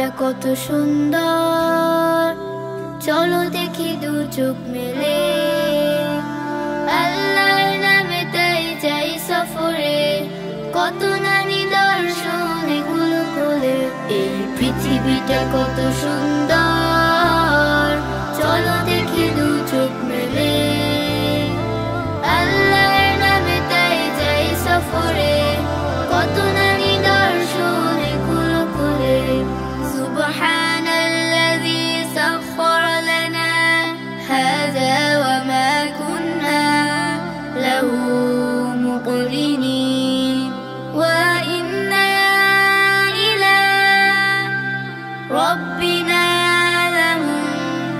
পৃথিবীটা কত সুন্দর, চলো দেখি দু চোখ মেলে। আল্লাহর নামে তাই যাই সফরে, কত না নিদর্শন এগুলো কোলে। এই পৃথিবীটা কত সুন্দর, চলো দেখি দু চোখ মেলে। আল্লাহর নামে তাই যাই সফরে, কত না নিদর্শন এগুলো কোলে। সুবহানাল্লাযী সাখখারা লানা হাযা ওয়া মা কুন্না লাহু মুকরিনিন ওয়া ইন্না ইলা রাব্বিনা লামুনকালিবুন।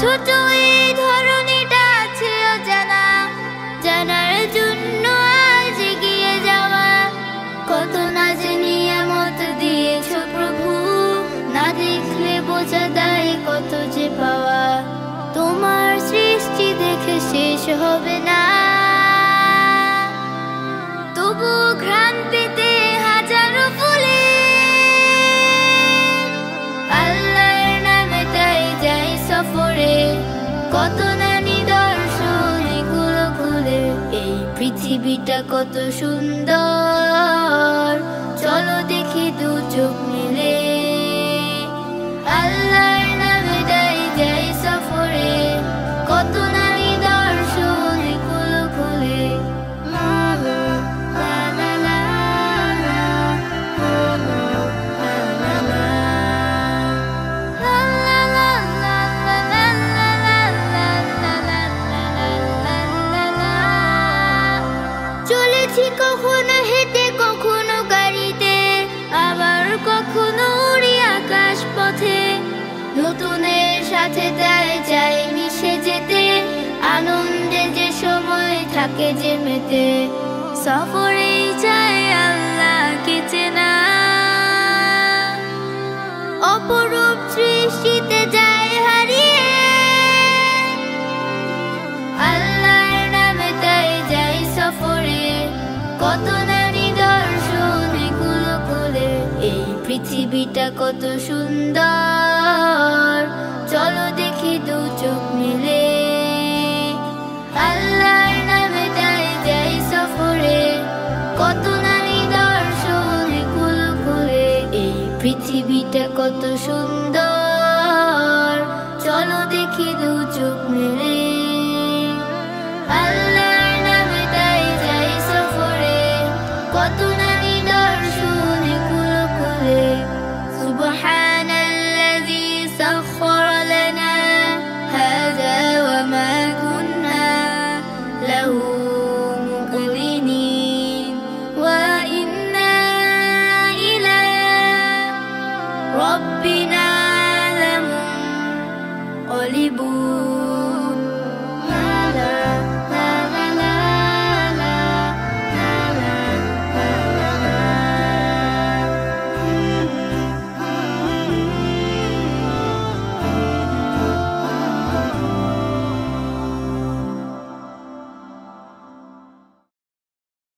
ছোট এই ধরনীটা আছে অজানা, জানার জন্য আজ এগিয়ে যাওয়া। কত না যে নিয়ামত দিয়েছ প্রভু, না দেখলে বোঝা দেয় কত যে পাওয়া। তোমার সৃষ্টি দেখে শেষ হবে না, তবু ঘ্রাণ পেতে হাজারো ফুলে। আল্লাহর নামে তাই যাই সফরে, কত না নিদর্শন এগুলো খুলে। এই পৃথিবীটা কত সুন্দর, চলো দেখি দু চোখ মেলে। আল্লাহর নামে তাই যাই সফরে, কত না নিদর্শন এগুলো খুলে। চলেছি কখনো হেঁটে, কখনো গাড়িতে, আবার কখনো উড়ি আকাশ পথে। নতুনের সাথে তাই যাই মিশে যেতে, আনন্দে যে সময় থাকে যে মেতে। সফরেই চাই আল্লাহকে চেনা, অপরূপ সৃষ্টিতে যাই হারিয়ে। আল্লাহর নামে তাই যাই সফরে, কত না নিদর্শন এগুলো কোলে। এই পৃথিবীটা কত সুন্দর, চলো দেখি দু চোখ মেলে। আল্লাহর নামে তাই যাই সফরে, কত না নিদর্শন এগুলো কোলে। এই পৃথিবীটা কত সুন্দর, চলো দেখি দু চোখ মেলে। আল্লাহর নামে তাই যাই সফরে, কত না নিদর্শন এগুলো কোলে। সুবহান